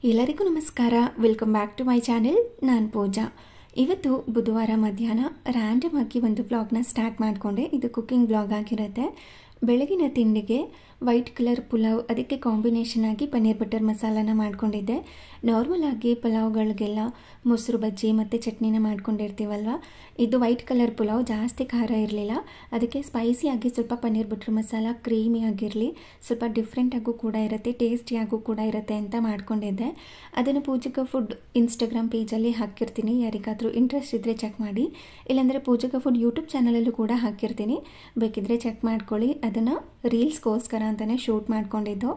ಎಲ್ಲರಿಗೂ ನಮಸ್ಕಾರ. Welcome back to my channel. ನಾನು ಪೂಜಾ. ಇವತ್ತು ಬುಧವಾರ ಮಧ್ಯಾಹ್ನ ರ್ಯಾಂಡಮ್ ಆಗಿ ಒಂದು ವ್ಲಾಗ್ನ ಸ್ಟಾರ್ಟ್ ಮಾಡಿಕೊಂಡೆ. ಇದು ಕುಕ್ಕಿಂಗ್ ವ್ಲಾಗ್ ಆಗಿರುತ್ತೆ. ಬೆಳಗಿನ ತಿಂಡಿಗೆ ವೈಟ್ ಕಲರ್ ಪುಲಾವ್, ಅದಕ್ಕೆ ಕಾಂಬಿನೇಷನ್ ಆಗಿ ಪನ್ನೀರ್ ಬಟರ್ ಮಸಾಲಾನ ಮಾಡ್ಕೊಂಡಿದ್ದೆ. ನಾರ್ಮಲ್ ಆಗಿ ಪಲಾವ್ಗಳಿಗೆಲ್ಲ ಮೊಸರು ಬಜ್ಜಿ ಮತ್ತು ಚಟ್ನಿನ ಮಾಡ್ಕೊಂಡಿರ್ತೀವಲ್ವ, ಇದು ವೈಟ್ ಕಲರ್ ಪುಲಾವ್, ಜಾಸ್ತಿ ಖಾರ ಇರಲಿಲ್ಲ. ಅದಕ್ಕೆ ಸ್ಪೈಸಿಯಾಗಿ ಸ್ವಲ್ಪ ಪನ್ನೀರ್ ಬಟರ್ ಮಸಾಲ ಕ್ರೀಮಿ ಆಗಿರಲಿ, ಸ್ವಲ್ಪ ಡಿಫ್ರೆಂಟಾಗೂ ಕೂಡ ಇರುತ್ತೆ, ಟೇಸ್ಟಿಯಾಗೂ ಕೂಡ ಇರುತ್ತೆ ಅಂತ ಮಾಡ್ಕೊಂಡಿದ್ದೆ. ಅದನ್ನು ಪೂಜಕ ಫುಡ್ ಇನ್ಸ್ಟಾಗ್ರಾಮ್ ಪೇಜಲ್ಲಿ ಹಾಕಿರ್ತೀನಿ, ಯಾರಿಗಾದರೂ ಇಂಟ್ರೆಸ್ಟ್ ಇದ್ದರೆ ಚೆಕ್ ಮಾಡಿ. ಇಲ್ಲಾಂದರೆ ಪೂಜಕ ಫುಡ್ ಯೂಟ್ಯೂಬ್ ಚಾನಲಲ್ಲೂ ಕೂಡ ಹಾಕಿರ್ತೀನಿ, ಬೇಕಿದ್ದರೆ ಚೆಕ್ ಮಾಡ್ಕೊಳ್ಳಿ. ಅದನ್ನು ರೀಲ್ಸ್ಗೋಸ್ಕರ ಅಂತಲೇ ಶೂಟ್ ಮಾಡ್ಕೊಂಡಿದ್ದು.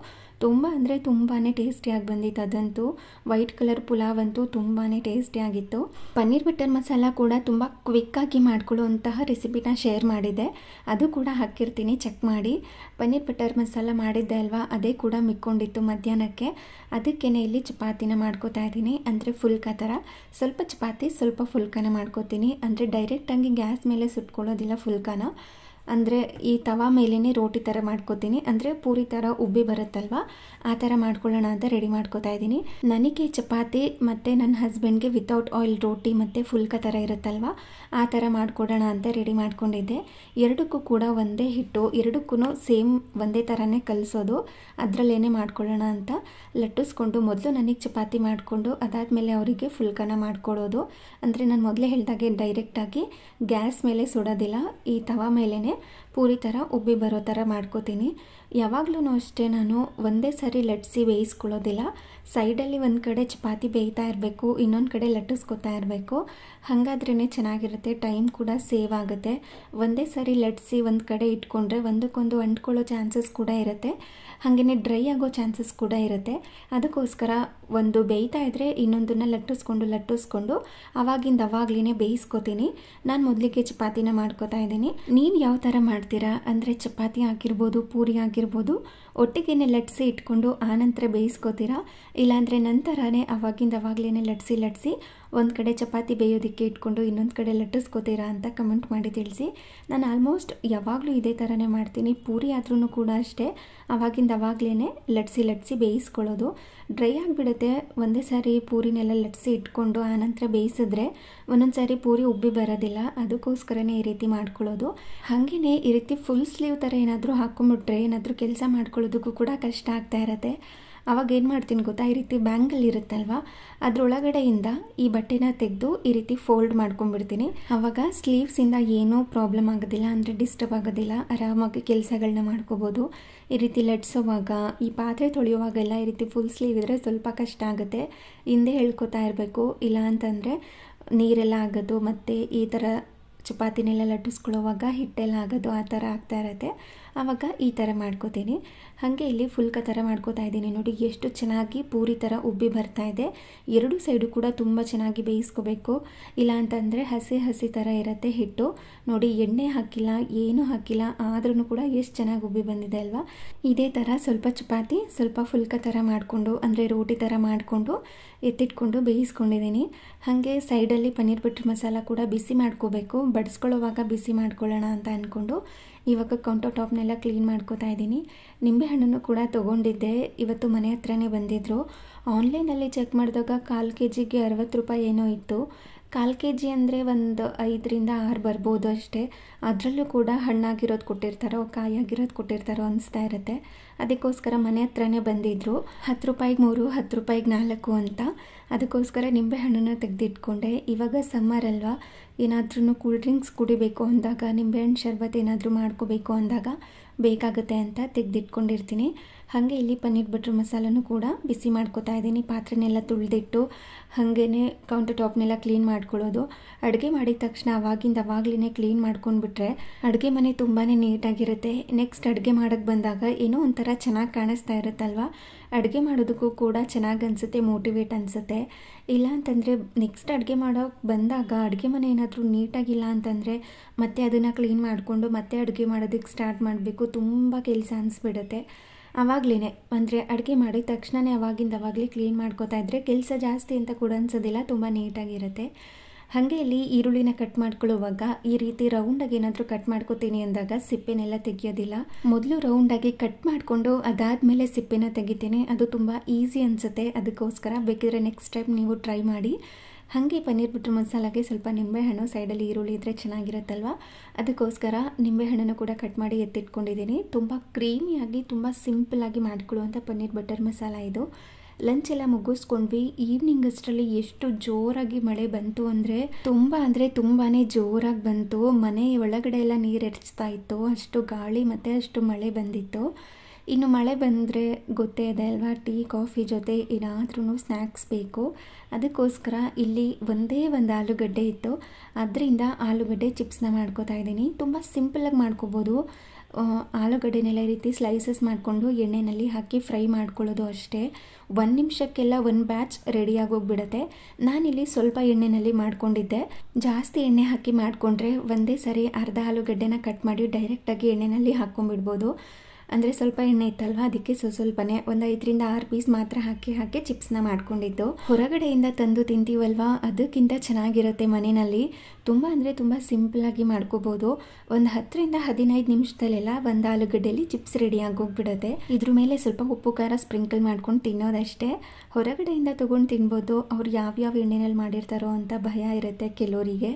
ತುಂಬ ಅಂದರೆ ತುಂಬಾ ಟೇಸ್ಟಿಯಾಗಿ ಬಂದಿತ್ತು. ಅದಂತೂ ವೈಟ್ ಕಲರ್ ಪುಲಾವ್ ಅಂತೂ ತುಂಬಾ ಟೇಸ್ಟಿಯಾಗಿತ್ತು. ಪನ್ನೀರ್ ಬಟರ್ ಮಸಾಲ ಕೂಡ ತುಂಬ ಕ್ವಿಕ್ಕಾಗಿ ಮಾಡ್ಕೊಳ್ಳುವಂತಹ ರೆಸಿಪಿನ ಶೇರ್ ಮಾಡಿದ್ದೆ, ಅದು ಕೂಡ ಹಾಕಿರ್ತೀನಿ, ಚೆಕ್ ಮಾಡಿ. ಪನ್ನೀರ್ ಬಟರ್ ಮಸಾಲ ಮಾಡಿದ್ದೆ ಅಲ್ವಾ, ಅದೇ ಕೂಡ ಮಿಕ್ಕೊಂಡಿತ್ತು ಮಧ್ಯಾಹ್ನಕ್ಕೆ. ಅದಕ್ಕೇ ಇಲ್ಲಿ ಚಪಾತಿನ ಮಾಡ್ಕೋತಾ ಇದ್ದೀನಿ, ಅಂದರೆ ಫುಲ್ಕ ಥರ. ಸ್ವಲ್ಪ ಚಪಾತಿ ಸ್ವಲ್ಪ ಫುಲ್ಕನ ಮಾಡ್ಕೋತೀನಿ, ಅಂದರೆ ಡೈರೆಕ್ಟಾಗಿ ಗ್ಯಾಸ್ ಮೇಲೆ ಸುಟ್ಕೊಳ್ಳೋದಿಲ್ಲ ಫುಲ್ಕನ, ಅಂದರೆ ಈ ತವಾ ಮೇಲೇ ರೋಟಿ ಥರ ಮಾಡ್ಕೋತೀನಿ, ಅಂದರೆ ಪೂರಿ ಥರ ಉಬ್ಬಿ ಬರುತ್ತಲ್ವ, ಆ ಥರ ಮಾಡ್ಕೊಳ್ಳೋಣ ಅಂತ ರೆಡಿ ಮಾಡ್ಕೋತಾ ಇದ್ದೀನಿ. ನನಗೆ ಚಪಾತಿ ಮತ್ತು ನನ್ನ ಹಸ್ಬೆಂಡ್ಗೆ ವಿತೌಟ್ ಆಯಿಲ್ ರೋಟಿ ಮತ್ತು ಫುಲ್ಕ ಥರ ಇರುತ್ತಲ್ವ, ಆ ಥರ ಮಾಡ್ಕೊಡೋಣ ಅಂತ ರೆಡಿ ಮಾಡ್ಕೊಂಡಿದ್ದೆ. ಎರಡಕ್ಕೂ ಕೂಡ ಒಂದೇ ಹಿಟ್ಟು, ಎರಡಕ್ಕೂ ಸೇಮ್ ಒಂದೇ ಥರನೇ ಕಲಿಸೋದು, ಅದರಲ್ಲೇನೆ ಮಾಡ್ಕೊಳ್ಳೋಣ ಅಂತ ಲಟ್ಟಿಸ್ಕೊಂಡು ಮೊದಲು ನನಗೆ ಚಪಾತಿ ಮಾಡಿಕೊಂಡು ಅದಾದಮೇಲೆ ಅವರಿಗೆ ಫುಲ್ಕನ ಮಾಡಿಕೊಡೋದು. ಅಂದರೆ ನಾನು ಮೊದಲೇ ಹೇಳಿದಾಗೆ ಡೈರೆಕ್ಟಾಗಿ ಗ್ಯಾಸ್ ಮೇಲೆ ಸುಡೋದಿಲ್ಲ, ಈ ತವಾ ಮೇಲೇ ಪೂರಿ ಥರ ಉಬ್ಬಿ ಬರೋ ಥರ ಮಾಡ್ಕೋತೀನಿ. ಯಾವಾಗಲೂ ಅಷ್ಟೇ ನಾನು ಒಂದೇ ಸಾರಿ ಲಟ್ಟಿಸಿ ಬೇಯಿಸ್ಕೊಳ್ಳೋದಿಲ್ಲ, ಸೈಡಲ್ಲಿ ಒಂದು ಕಡೆ ಚಪಾತಿ ಬೇಯ್ತಾ ಇರಬೇಕು, ಇನ್ನೊಂದು ಕಡೆ ಲಟ್ಟಿಸ್ಕೊತಾ ಇರಬೇಕು. ಹಾಗಾದ್ರೇ ಚೆನ್ನಾಗಿರುತ್ತೆ, ಟೈಮ್ ಕೂಡ ಸೇವ್ ಆಗುತ್ತೆ. ಒಂದೇ ಸಾರಿ ಲಟ್ಟಿಸಿ ಒಂದು ಕಡೆ ಇಟ್ಕೊಂಡ್ರೆ ಒಂದಕ್ಕೊಂದು ಅಂಟ್ಕೊಳ್ಳೋ ಚಾನ್ಸಸ್ ಕೂಡ ಇರುತ್ತೆ, ಹಾಗೆಯೇ ಡ್ರೈ ಆಗೋ ಚಾನ್ಸಸ್ ಕೂಡ ಇರುತ್ತೆ. ಅದಕ್ಕೋಸ್ಕರ ಒಂದು ಬೇಯ್ತಾ ಇದ್ದರೆ ಇನ್ನೊಂದನ್ನು ಲಟ್ಟಿಸ್ಕೊಂಡು ಅವಾಗಲೇ ಬೇಯಿಸ್ಕೊತೀನಿ. ನಾನು ಮೊದಲಿಗೆ ಚಪಾತಿನ ಮಾಡ್ಕೋತಾ ಇದ್ದೀನಿ. ನೀವು ಯಾವ ಥರ ಮಾಡ್ತೀರಾ ಅಂದರೆ ಚಪಾತಿ ಆಗಿರ್ಬೋದು, ಪೂರಿ ಆಗಿರ್ಬೋದು, ಒಟ್ಟಿಗೆ ಲಟ್ಟಿಸಿ ಇಟ್ಕೊಂಡು ಆನಂತರ ಬೇಯಿಸ್ಕೋತೀರಾ, ಇಲ್ಲಾಂದರೆ ನಂತರನೇ ಅವಾಗಲೇ ಲಟ್ಟಿಸಿ ಒಂದು ಕಡೆ ಚಪಾತಿ ಬೇಯೋದಕ್ಕೆ ಇಟ್ಕೊಂಡು ಇನ್ನೊಂದು ಕಡೆ ಲಟ್ಟಿಸ್ಕೋತೀರಾ ಅಂತ ಕಮೆಂಟ್ ಮಾಡಿ ತಿಳಿಸಿ. ನಾನು ಆಲ್ಮೋಸ್ಟ್ ಯಾವಾಗಲೂ ಇದೇ ಥರನೇ ಮಾಡ್ತೀನಿ. ಪೂರಿ ಆದ್ರೂ ಕೂಡ ಅಷ್ಟೇ, ಅವಾಗಲೇ ಲಟ್ಟಿಸಿ ಬೇಯಿಸ್ಕೊಳ್ಳೋದು. ಡ್ರೈ ಆಗಿಬಿಡುತ್ತೆ, ಒಂದೇ ಸಾರಿ ಪೂರಿನೆಲ್ಲ ಲಟ್ಟಿಸಿ ಇಟ್ಕೊಂಡು ಆನಂತರ ಬೇಯಿಸಿದ್ರೆ ಒಂದೊಂದು ಸಾರಿ ಪೂರಿ ಉಬ್ಬಿ ಬರೋದಿಲ್ಲ, ಅದಕ್ಕೋಸ್ಕರನೇ ಈ ರೀತಿ ಮಾಡ್ಕೊಳ್ಳೋದು. ಹಾಗೆಯೇ ಈ ರೀತಿ ಫುಲ್ ಸ್ಲೀವ್ ಥರ ಏನಾದರೂ ಹಾಕ್ಕೊಂಬಿಟ್ರೆ ಏನಾದರೂ ಕೆಲಸ ಮಾಡ್ಕೊಳ್ಳೋದಕ್ಕೂ ಕೂಡ ಕಷ್ಟ ಆಗ್ತಾ ಇರುತ್ತೆ. ಅವಾಗ ಏನು ಮಾಡ್ತೀನಿ ಗೊತ್ತಾ, ಈ ರೀತಿ ಬ್ಯಾಂಗಲ್ ಇರುತ್ತಲ್ವ, ಅದರೊಳಗಡೆಯಿಂದ ಈ ಬಟ್ಟೆನ ತೆಗೆದು ಈ ರೀತಿ ಫೋಲ್ಡ್ ಮಾಡ್ಕೊಂಡ್ಬಿಡ್ತೀನಿ. ಆವಾಗ ಸ್ಲೀವ್ಸಿಂದ ಏನೂ ಪ್ರಾಬ್ಲಮ್ ಆಗೋದಿಲ್ಲ, ಅಂದರೆ ಡಿಸ್ಟರ್ಬ್ ಆಗೋದಿಲ್ಲ, ಆರಾಮಾಗಿ ಕೆಲಸಗಳನ್ನ ಮಾಡ್ಕೋಬೋದು. ಈ ರೀತಿ ಲಟ್ಸೋವಾಗ, ಈ ಪಾತ್ರೆ ತೊಳೆಯುವಾಗೆಲ್ಲ ಈ ರೀತಿ ಫುಲ್ ಸ್ಲೀವ್ ಇದ್ದರೆ ಸ್ವಲ್ಪ ಕಷ್ಟ ಆಗುತ್ತೆ, ಹಿಂದೆ ಹೇಳ್ಕೊತಾ ಇರಬೇಕು, ಇಲ್ಲ ಅಂತಂದರೆ ನೀರೆಲ್ಲ ಆಗೋದು, ಮತ್ತು ಈ ಥರ ಚಪಾತಿನೆಲ್ಲ ಲಟ್ಟಿಸ್ಕೊಳ್ಳೋವಾಗ ಹಿಟ್ಟೆಲ್ಲ ಆಗೋದು, ಆ ಥರ ಆಗ್ತಾ ಇರುತ್ತೆ. ಆವಾಗ ಈ ಥರ ಮಾಡ್ಕೋತೀನಿ. ಹಾಗೆ ಇಲ್ಲಿ ಫುಲ್ಕ ಥರ ಮಾಡ್ಕೋತಾ ಇದ್ದೀನಿ. ನೋಡಿ ಎಷ್ಟು ಚೆನ್ನಾಗಿ ಪೂರಿ ಥರ ಉಬ್ಬಿ ಬರ್ತಾ ಇದೆ. ಎರಡೂ ಸೈಡು ಕೂಡ ತುಂಬ ಚೆನ್ನಾಗಿ ಬೇಯಿಸ್ಕೋಬೇಕು, ಇಲ್ಲ ಅಂತಂದರೆ ಹಸಿ ಥರ ಇರುತ್ತೆ ಹಿಟ್ಟು. ನೋಡಿ ಎಣ್ಣೆ ಹಾಕಿಲ್ಲ, ಏನೂ ಹಾಕಿಲ್ಲ, ಆದ್ರೂ ಕೂಡ ಎಷ್ಟು ಚೆನ್ನಾಗಿ ಉಬ್ಬಿ ಬಂದಿದೆ ಅಲ್ವಾ. ಇದೇ ಥರ ಸ್ವಲ್ಪ ಚಪಾತಿ ಸ್ವಲ್ಪ ಫುಲ್ಕ ಥರ ಮಾಡಿಕೊಂಡು, ಅಂದರೆ ರೋಟಿ ಥರ ಮಾಡಿಕೊಂಡು ಎತ್ತಿಟ್ಕೊಂಡು ಬೇಯಿಸ್ಕೊಂಡಿದ್ದೀನಿ. ಹಾಗೆ ಸೈಡಲ್ಲಿ ಪನ್ನೀರ್ ಬಟರ್ ಮಸಾಲ ಕೂಡ ಬಿಸಿ ಮಾಡ್ಕೋಬೇಕು, ಬಡಿಸ್ಕೊಳ್ಳೋವಾಗ ಬಿಸಿ ಮಾಡ್ಕೊಳ್ಳೋಣ ಅಂತ ಅಂದ್ಕೊಂಡು ಇವಾಗ ಕೌಂಟರ್ ಟಾಪ್ನೆಲ್ಲ ಕ್ಲೀನ್ ಮಾಡ್ಕೋತಾ ಇದ್ದೀನಿ. ನಿಂಬೆಹಣ್ಣನ್ನು ಕೂಡ ತೊಗೊಂಡಿದ್ದೆ, ಇವತ್ತು ಮನೆ ಹತ್ರನೇ ಬಂದಿದ್ದರು. ಆನ್ಲೈನಲ್ಲಿ ಚೆಕ್ ಮಾಡಿದಾಗ 1/4 kgಗೆ 60 ರೂಪಾಯಿ ಏನೋ ಇತ್ತು. 1/4 kg ಅಂದರೆ ಒಂದು 5ರಿಂದ 6 ಬರ್ಬೋದು ಅಷ್ಟೇ. ಅದರಲ್ಲೂ ಕೂಡ ಹಣ್ಣಾಗಿರೋದು ಕೊಟ್ಟಿರ್ತಾರೋ ಕಾಯಾಗಿರೋದು ಕೊಟ್ಟಿರ್ತಾರೋ ಅನಿಸ್ತಾ ಇರುತ್ತೆ. ಅದಕ್ಕೋಸ್ಕರ ಮನೆ ಹತ್ರನೇ ಬಂದಿದ್ದರು. 10 ರೂಪಾಯಿಗೆ 3, 10 ರೂಪಾಯಿಗೆ 4 ಅಂತ. ಅದಕ್ಕೋಸ್ಕರ ನಿಂಬೆಹಣ್ಣನ್ನು ತೆಗೆದಿಟ್ಕೊಂಡೆ. ಇವಾಗ ಸಮ್ಮರ್ ಅಲ್ವಾ, ಏನಾದ್ರೂ ಕೂಲ್ ಡ್ರಿಂಕ್ಸ್ ಕುಡಿಬೇಕು ಅಂದಾಗ, ನಿಂಬೆಹಣ್ಣು ಶರ್ಬತ್ ಏನಾದರೂ ಮಾಡ್ಕೋಬೇಕು ಅಂದಾಗ ಬೇಕಾಗುತ್ತೆ ಅಂತ ತೆಗೆದಿಟ್ಕೊಂಡಿರ್ತೀನಿ. ಹಾಗೆ ಇಲ್ಲಿ ಪನ್ನೀರ್ ಬಟರ್ ಮಸಾಲನೂ ಕೂಡ ಬಿಸಿ ಮಾಡ್ಕೋತಾ ಇದ್ದೀನಿ. ಪಾತ್ರೆನೆಲ್ಲ ತುಳಿದಿಟ್ಟು ಹಾಗೇ ಕೌಂಟರ್ ಟಾಪ್ನೆಲ್ಲ ಕ್ಲೀನ್ ಮಾಡ್ಕೊಳ್ಳೋದು. ಅಡುಗೆ ಮಾಡಿದ ತಕ್ಷಣ ಅವಾಗಲೇ ಕ್ಲೀನ್ ಮಾಡ್ಕೊಂಡ್ಬಿಟ್ರೆ ಅಡುಗೆ ಮನೆ ತುಂಬಾ ನೀಟಾಗಿರುತ್ತೆ. ನೆಕ್ಸ್ಟ್ ಅಡುಗೆ ಮಾಡೋಕ್ಕೆ ಬಂದಾಗ ಏನೋ ಒಂಥರ ಚೆನ್ನಾಗಿ ಕಾಣಿಸ್ತಾ ಇರುತ್ತಲ್ವ, ಅಡುಗೆ ಮಾಡೋದಕ್ಕೂ ಕೂಡ ಚೆನ್ನಾಗಿ ಅನಿಸುತ್ತೆ, ಮೋಟಿವೇಟ್ ಅನಿಸುತ್ತೆ. ಇಲ್ಲ ಅಂತಂದರೆ ನೆಕ್ಸ್ಟ್ ಅಡುಗೆ ಮಾಡೋಕ್ಕೆ ಬಂದಾಗ ಅಡುಗೆ ಮನೆ ಏನಾದರೂ ನೀಟಾಗಿಲ್ಲ ಅಂತಂದರೆ ಮತ್ತೆ ಅದನ್ನು ಕ್ಲೀನ್ ಮಾಡಿಕೊಂಡು ಮತ್ತೆ ಅಡುಗೆ ಮಾಡೋದಕ್ಕೆ ಸ್ಟಾರ್ಟ್ ಮಾಡಬೇಕು, ತುಂಬ ಕೆಲಸ ಅನಿಸ್ಬಿಡುತ್ತೆ. ಆವಾಗಲೇ ಅಂದರೆ ಅಡುಗೆ ಮಾಡಿದ ತಕ್ಷಣವೇ ಅವಾಗಲೇ ಕ್ಲೀನ್ ಮಾಡ್ಕೋತಾ ಇದ್ದರೆ ಕೆಲಸ ಜಾಸ್ತಿ ಅಂತ ಕೂಡ ಅನಿಸೋದಿಲ್ಲ, ತುಂಬ ನೀಟಾಗಿರುತ್ತೆ. ಹಾಗೆ ಇಲ್ಲಿ ಈರುಳ್ಳಿನ ಕಟ್ ಮಾಡ್ಕೊಳ್ಳುವಾಗ ಈ ರೀತಿ ರೌಂಡಾಗಿ ಏನಾದರೂ ಕಟ್ ಮಾಡ್ಕೋತೀನಿ ಅಂದಾಗ ಸಿಪ್ಪೆನೆಲ್ಲ ತೆಗಿಯೋದಿಲ್ಲ. ಮೊದಲು ರೌಂಡಾಗಿ ಕಟ್ ಮಾಡಿಕೊಂಡು ಅದಾದಮೇಲೆ ಸಿಪ್ಪೆನ ತೆಗಿತೀನಿ. ಅದು ತುಂಬ ಈಸಿ ಅನಿಸುತ್ತೆ. ಅದಕ್ಕೋಸ್ಕರ ಬೇಕಿದ್ರೆ ನೆಕ್ಸ್ಟ್ ಟೈಮ್ ನೀವು ಟ್ರೈ ಮಾಡಿ. ಹಾಗೆ ಪನ್ನೀರ್ ಬಟರ್ ಮಸಾಲಾಗೆ ಸ್ವಲ್ಪ ನಿಂಬೆಹಣ್ಣು, ಸೈಡಲ್ಲಿ ಈರುಳ್ಳಿ ಇದ್ದರೆ ಚೆನ್ನಾಗಿರುತ್ತಲ್ವ, ಅದಕ್ಕೋಸ್ಕರ ನಿಂಬೆಹಣ್ಣನ್ನು ಕೂಡ ಕಟ್ ಮಾಡಿ ಎತ್ತಿಟ್ಕೊಂಡಿದ್ದೀನಿ. ತುಂಬ ಕ್ರೀಮಿಯಾಗಿ ತುಂಬ ಸಿಂಪಲ್ಲಾಗಿ ಮಾಡ್ಕೊಳ್ಳುವಂಥ ಪನ್ನೀರ್ ಬಟರ್ ಮಸಾಲ ಇದು. ಲಂಚ್ ಎಲ್ಲ ಮುಗಿಸ್ಕೊಂಡ್ವಿ. ಈವ್ನಿಂಗ್ ಅಷ್ಟರಲ್ಲಿ ಎಷ್ಟು ಜೋರಾಗಿ ಮಳೆ ಬಂತು ಅಂದರೆ ತುಂಬಾ ಜೋರಾಗಿ ಬಂತು. ಮನೆ ಒಳಗಡೆ ಎಲ್ಲ ನೀರು ಎರಚ್ತಾ ಇತ್ತು, ಅಷ್ಟು ಗಾಳಿ ಮತ್ತು ಅಷ್ಟು ಮಳೆ ಬಂದಿತ್ತು. ಇನ್ನು ಮಳೆ ಬಂದರೆ ಗೊತ್ತೇ ಇದೆ ಅಲ್ವಾ, ಟೀ ಕಾಫಿ ಜೊತೆ ಏನಾದ್ರೂ ಸ್ನ್ಯಾಕ್ಸ್ ಬೇಕು. ಅದಕ್ಕೋಸ್ಕರ ಇಲ್ಲಿ ಒಂದೇ ಒಂದು ಆಲೂಗಡ್ಡೆ ಇತ್ತು, ಅದರಿಂದ ಆಲೂಗಡ್ಡೆ ಚಿಪ್ಸ್ನ ಮಾಡ್ಕೋತಾ ಇದ್ದೀನಿ. ತುಂಬ ಸಿಂಪಲಾಗಿ ಮಾಡ್ಕೋಬೋದು. ಆಲೂಗಡ್ಡೆನೆಲ್ಲ ಈ ರೀತಿ ಸ್ಲೈಸಸ್ ಮಾಡಿಕೊಂಡು ಎಣ್ಣೆಯಲ್ಲಿ ಹಾಕಿ ಫ್ರೈ ಮಾಡ್ಕೊಳ್ಳೋದು ಅಷ್ಟೇ. 1 ನಿಮಿಷಕ್ಕೆಲ್ಲ ಒಂದು ಬ್ಯಾಚ್ ರೆಡಿಯಾಗಿ ಹೋಗ್ಬಿಡುತ್ತೆ. ನಾನಿಲ್ಲಿ ಸ್ವಲ್ಪ ಎಣ್ಣೆಯಲ್ಲಿ ಮಾಡ್ಕೊಂಡಿದ್ದೆ. ಜಾಸ್ತಿ ಎಣ್ಣೆ ಹಾಕಿ ಮಾಡಿಕೊಂಡ್ರೆ ಒಂದೇ ಸರಿ ಅರ್ಧ ಆಲೂಗಡ್ಡೆನ ಕಟ್ ಮಾಡಿ ಡೈರೆಕ್ಟಾಗಿ ಎಣ್ಣೆಯಲ್ಲಿ ಹಾಕ್ಕೊಂಡ್ಬಿಡ್ಬೋದು. ಅಂದರೆ ಸ್ವಲ್ಪ ಎಣ್ಣೆ ಇತ್ತಲ್ವ, ಅದಕ್ಕೆ ಸ್ವಲ್ಪನೇ ಒಂದು 5ರಿಂದ 6 ಪೀಸ್ ಮಾತ್ರ ಹಾಕಿ ಚಿಪ್ಸ್ನ ಮಾಡ್ಕೊಂಡಿದ್ದು. ಹೊರಗಡೆಯಿಂದ ತಂದು ತಿಂತೀವಲ್ವ, ಅದಕ್ಕಿಂತ ಚೆನ್ನಾಗಿರುತ್ತೆ ಮನೆಯಲ್ಲಿ. ತುಂಬ ಸಿಂಪಲಾಗಿ ಮಾಡ್ಕೋಬೋದು. ಒಂದು 10ರಿಂದ 15 ನಿಮಿಷದಲ್ಲೆಲ್ಲ ಒಂದು ಆಲೂಗಡ್ಡೆಯಲ್ಲಿ ಚಿಪ್ಸ್ ರೆಡಿಯಾಗಿ ಹೋಗ್ಬಿಡುತ್ತೆ. ಇದ್ರ ಮೇಲೆ ಸ್ವಲ್ಪ ಉಪ್ಪು ಖಾರ ಸ್ಪ್ರಿಂಕಲ್ ಮಾಡ್ಕೊಂಡು ತಿನ್ನೋದಷ್ಟೇ. ಹೊರಗಡೆಯಿಂದ ತೊಗೊಂಡು ತಿನ್ಬೋದು. ಅವ್ರು ಯಾವ್ಯಾವ ಎಣ್ಣೆನಲ್ಲಿ ಮಾಡಿರ್ತಾರೋ ಅಂತ ಭಯ ಇರುತ್ತೆ ಕೆಲವರಿಗೆ.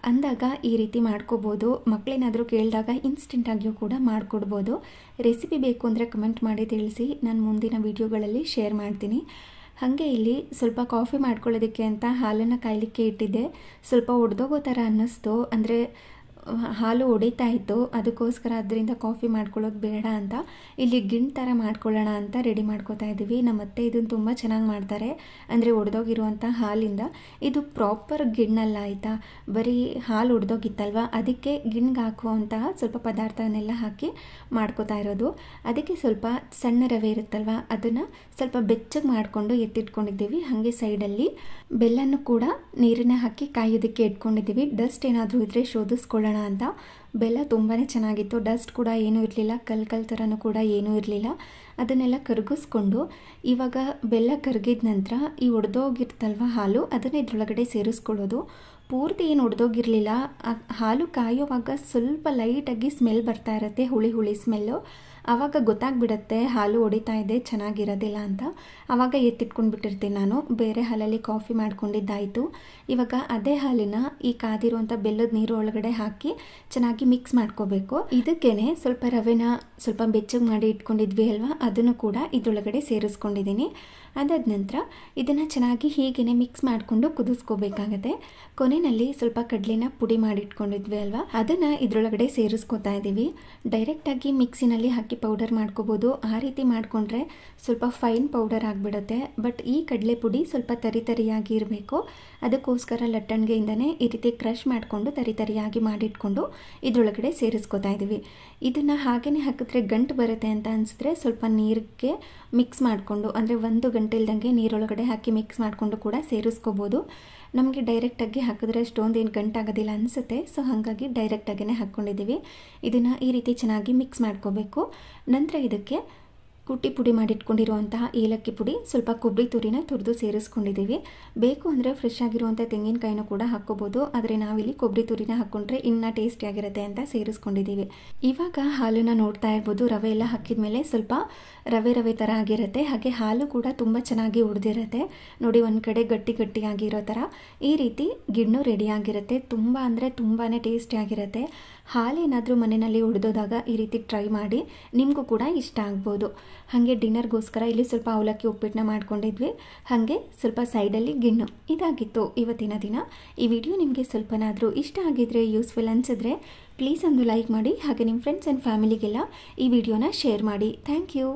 ಅಂದಾಗ ಈ ರೀತಿ ಮಾಡ್ಕೋಬೋದು. ಮಕ್ಕಳೇನಾದರೂ ಕೇಳಿದಾಗ ಇನ್ಸ್ಟೆಂಟಾಗಿಯೂ ಕೂಡ ಮಾಡಿಕೊಡ್ಬೋದು. ರೆಸಿಪಿ ಬೇಕು ಅಂದರೆ ಕಮೆಂಟ್ ಮಾಡಿ ತಿಳಿಸಿ, ನಾನು ಮುಂದಿನ ವೀಡಿಯೋಗಳಲ್ಲಿ ಶೇರ್ ಮಾಡ್ತೀನಿ. ಹಾಗೆ ಇಲ್ಲಿ ಸ್ವಲ್ಪ ಕಾಫಿ ಮಾಡ್ಕೊಳ್ಳೋದಕ್ಕೆ ಅಂತ ಹಾಲನ್ನು ಕಾಯಲಿಕ್ಕೆ ಇಟ್ಟಿದ್ದೆ. ಸ್ವಲ್ಪ ಒಡೆದೋಗೋ ಥರ ಅನ್ನಿಸ್ತು, ಅಂದರೆ ಹಾಲು ಒಡಿತಾ ಇತ್ತು. ಅದಕ್ಕೋಸ್ಕರ ಅದರಿಂದ ಕಾಫಿ ಮಾಡ್ಕೊಳ್ಳೋದು ಬೇಡ ಅಂತ ಇಲ್ಲಿ ಗಿಣ್ ಥರ ಮಾಡ್ಕೊಳ್ಳೋಣ ಅಂತ ರೆಡಿ ಮಾಡ್ಕೋತಾ ಇದ್ದೀವಿ. ನಮ್ಮ ಅತ್ತೆ ಇದನ್ನು ತುಂಬ ಚೆನ್ನಾಗಿ ಮಾಡ್ತಾರೆ, ಅಂದರೆ ಒಡೆದೋಗಿರುವಂಥ ಹಾಲಿಂದ. ಇದು ಪ್ರಾಪರ್ ಗಿಣ್ಣಲ್ಲ ಆಯಿತಾ, ಬರೀ ಹಾಲು ಒಡೆದೋಗಿತ್ತಲ್ವ, ಅದಕ್ಕೆ ಗಿಣ್ಗೆ ಹಾಕುವಂತಹ ಸ್ವಲ್ಪ ಪದಾರ್ಥವನ್ನೆಲ್ಲ ಹಾಕಿ ಮಾಡ್ಕೋತಾ ಇರೋದು. ಅದಕ್ಕೆ ಸ್ವಲ್ಪ ಸಣ್ಣ ರವೆ ಇರುತ್ತಲ್ವ, ಅದನ್ನು ಸ್ವಲ್ಪ ಬೆಚ್ಚಗೆ ಮಾಡಿಕೊಂಡು ಎತ್ತಿಟ್ಕೊಂಡಿದ್ದೀವಿ. ಹಾಗೆ ಸೈಡಲ್ಲಿ ಬೆಲ್ಲನೂ ಕೂಡ ನೀರನ್ನ ಹಾಕಿ ಕಾಯೋದಕ್ಕೆ ಇಟ್ಕೊಂಡಿದ್ದೀವಿ. ಡಸ್ಟ್ ಏನಾದರೂ ಇದ್ದರೆ ಶೋಧಿಸ್ಕೊಳ್ಳೋಣ ಅಂತ. ಬೆಲ್ಲ ತುಂಬಾ ಚೆನ್ನಾಗಿತ್ತು, ಡಸ್ಟ್ ಕೂಡ ಏನೂ ಇರಲಿಲ್ಲ, ಕಲ್ ಥರನೂ ಕೂಡ ಏನೂ ಇರಲಿಲ್ಲ. ಅದನ್ನೆಲ್ಲ ಕರಗಿಸ್ಕೊಂಡು ಇವಾಗ ಬೆಲ್ಲ ಕರಗಿದ ನಂತರ ಈ ಒಡೆದೋಗಿರ್ತಲ್ವ ಹಾಲು, ಅದನ್ನು ಇದ್ರೊಳಗಡೆ ಸೇರಿಸ್ಕೊಳ್ಳೋದು. ಪೂರ್ತಿ ಏನು ಒಡೆದೋಗಿರಲಿಲ್ಲ. ಹಾಲು ಕಾಯೋವಾಗ ಸ್ವಲ್ಪ ಲೈಟಾಗಿ ಸ್ಮೆಲ್ ಬರ್ತಾ ಇರುತ್ತೆ, ಹುಳಿ ಸ್ಮೆಲ್ಲು. ಆವಾಗ ಗೊತ್ತಾಗ್ಬಿಡುತ್ತೆ ಹಾಲು ಒಡಿತಾ ಇದೆ, ಚೆನ್ನಾಗಿರೋದಿಲ್ಲ ಅಂತ. ಆವಾಗ ಎತ್ತಿಟ್ಕೊಂಡ್ಬಿಟ್ಟಿರ್ತೀನಿ ನಾನು. ಬೇರೆ ಹಾಲಲ್ಲಿ ಕಾಫಿ ಮಾಡ್ಕೊಂಡಿದ್ದಾಯಿತು. ಇವಾಗ ಅದೇ ಹಾಲಿನ ಈ ಕಾದಿರುವಂಥ ಬೆಲ್ಲದ ನೀರು ಒಳಗಡೆ ಹಾಕಿ ಚೆನ್ನಾಗಿ ಮಿಕ್ಸ್ ಮಾಡ್ಕೋಬೇಕು. ಇದಕ್ಕೇನೆ ಸ್ವಲ್ಪ ರವೆನ ಸ್ವಲ್ಪ ಬೆಚ್ಚಗೆ ಮಾಡಿ ಇಟ್ಕೊಂಡಿದ್ವಿ ಅಲ್ವಾ, ಅದನ್ನು ಕೂಡ ಇದರೊಳಗಡೆ ಸೇರಿಸ್ಕೊಂಡಿದ್ದೀನಿ. ಅದಾದ ನಂತರ ಇದನ್ನು ಚೆನ್ನಾಗಿ ಹೀಗೇ ಮಿಕ್ಸ್ ಮಾಡಿಕೊಂಡು ಕುದಿಸ್ಕೋಬೇಕಾಗತ್ತೆ. ಕೊನೆಯಲ್ಲಿ ಸ್ವಲ್ಪ ಕಡಲೆನ ಪುಡಿ ಮಾಡಿಟ್ಕೊಂಡಿದ್ವಿ ಅಲ್ವಾ, ಅದನ್ನು ಇದರೊಳಗಡೆ ಸೇರಿಸ್ಕೋತಾ ಇದ್ದೀವಿ. ಡೈರೆಕ್ಟಾಗಿ ಮಿಕ್ಸಿನಲ್ಲಿ ಹಾಕಿ ಪೌಡರ್ ಮಾಡ್ಕೋಬೋದು. ಆ ರೀತಿ ಮಾಡಿಕೊಂಡ್ರೆ ಸ್ವಲ್ಪ ಫೈನ್ ಪೌಡರ್ ಆಗಿಬಿಡುತ್ತೆ. ಬಟ್ ಈ ಕಡಲೆ ಪುಡಿ ಸ್ವಲ್ಪ ತರಿಯಾಗಿ ಇರಬೇಕು. ಅದಕ್ಕೋಸ್ಕರ ಲಟ್ಟಣಿಗೆಯಿಂದನೇ ಈ ರೀತಿ ಕ್ರಷ್ ಮಾಡಿಕೊಂಡು ತರಿಯಾಗಿ ಮಾಡಿಟ್ಕೊಂಡು ಇದರೊಳಗಡೆ ಸೇರಿಸ್ಕೋತಾ ಇದ್ದೀವಿ. ಇದನ್ನು ಹಾಗೇ ಹಾಕಿದ್ರೆ ಗಂಟು ಬರುತ್ತೆ ಅಂತ ಅನಿಸಿದ್ರೆ ಸ್ವಲ್ಪ ನೀರಿಗೆ ಮಿಕ್ಸ್ ಮಾಡಿಕೊಂಡು, ಅಂದರೆ 1 ಗಂಟೆ ಇಲ್ದಂಗೆ ನೀರೊಳಗಡೆ ಹಾಕಿ ಮಿಕ್ಸ್ ಮಾಡಿಕೊಂಡು ಕೂಡ ಸೇರಿಸ್ಕೋಬೋದು. ನಮಗೆ ಡೈರೆಕ್ಟಾಗಿ ಹಾಕಿದ್ರೆ ಅಷ್ಟೊಂದು ಏನು ಗಂಟಾಗೋದಿಲ್ಲ ಅನಿಸುತ್ತೆ. ಸೊ ಹಾಗಾಗಿ ಡೈರೆಕ್ಟಾಗಿಯೇ ಹಾಕ್ಕೊಂಡಿದ್ದೀವಿ. ಇದನ್ನು ಈ ರೀತಿ ಚೆನ್ನಾಗಿ ಮಿಕ್ಸ್ ಮಾಡ್ಕೋಬೇಕು. ನಂತರ ಇದಕ್ಕೆ ಕುಟ್ಟಿ ಪುಡಿ ಮಾಡಿಟ್ಕೊಂಡಿರುವಂತಹ ಏಲಕ್ಕಿ ಪುಡಿ, ಸ್ವಲ್ಪ ಕೊಬ್ಬರಿ ತುರಿನ ತುರಿದು ಸೇರಿಸ್ಕೊಂಡಿದ್ದೀವಿ. ಬೇಕು ಅಂದರೆ ಫ್ರೆಶ್ ಆಗಿರುವಂಥ ತೆಂಗಿನಕಾಯಿನೂ ಕೂಡ ಹಾಕ್ಕೋಬೋದು, ಆದರೆ ನಾವಿಲ್ಲಿ ಕೊಬ್ಬರಿ ತುರಿನ ಹಾಕ್ಕೊಂಡ್ರೆ ಇನ್ನೂ ಟೇಸ್ಟಿಯಾಗಿರುತ್ತೆ ಅಂತ ಸೇರಿಸ್ಕೊಂಡಿದ್ದೀವಿ. ಇವಾಗ ಹಾಲನ್ನು ನೋಡ್ತಾ ಇರ್ಬೋದು, ರವೆ ಎಲ್ಲ ಹಾಕಿದ ಮೇಲೆ ಸ್ವಲ್ಪ ರವೆ ಥರ ಆಗಿರುತ್ತೆ. ಹಾಗೆ ಹಾಲು ಕೂಡ ತುಂಬ ಚೆನ್ನಾಗಿ ಉಳಿದಿರುತ್ತೆ ನೋಡಿ, ಒಂದು ಕಡೆ ಗಟ್ಟಿಯಾಗಿರೋ ಥರ ಈ ರೀತಿ ಗಿಣ್ಣು ರೆಡಿಯಾಗಿರುತ್ತೆ. ತುಂಬ ಅಂದರೆ ತುಂಬಾ ಟೇಸ್ಟಿಯಾಗಿರುತ್ತೆ. ಹಾಲೇನಾದರೂ ಮನೆಯಲ್ಲಿ ಉಳಿದೋದಾಗ ಈ ರೀತಿ ಟ್ರೈ ಮಾಡಿ, ನಿಮಗೂ ಕೂಡ ಇಷ್ಟ ಆಗ್ಬೋದು. ಹಾಗೆ ಡಿನ್ನರ್ಗೋಸ್ಕರ ಇಲ್ಲಿ ಸ್ವಲ್ಪ ಅವಲಕ್ಕಿ ಉಪ್ಪಿಟ್ಟನ್ನ ಮಾಡ್ಕೊಂಡಿದ್ವಿ. ಹಾಗೆ ಸ್ವಲ್ಪ ಸೈಡಲ್ಲಿ ಗಿಣ್ಣು. ಇದಾಗಿತ್ತು ಇವತ್ತಿನ ದಿನ. ಈ ವಿಡಿಯೋ ನಿಮಗೆ ಸ್ವಲ್ಪನಾದರೂ ಇಷ್ಟ ಆಗಿದ್ರೆ, ಯೂಸ್ಫುಲ್ ಅನಿಸಿದ್ರೆ ಪ್ಲೀಸ್ ಒಂದು ಲೈಕ್ ಮಾಡಿ. ಹಾಗೆ ನಿಮ್ಮ ಫ್ರೆಂಡ್ಸ್ ಆ್ಯಂಡ್ ಫ್ಯಾಮಿಲಿಗೆಲ್ಲ ಈ ವಿಡಿಯೋನ ಶೇರ್ ಮಾಡಿ. Thank you.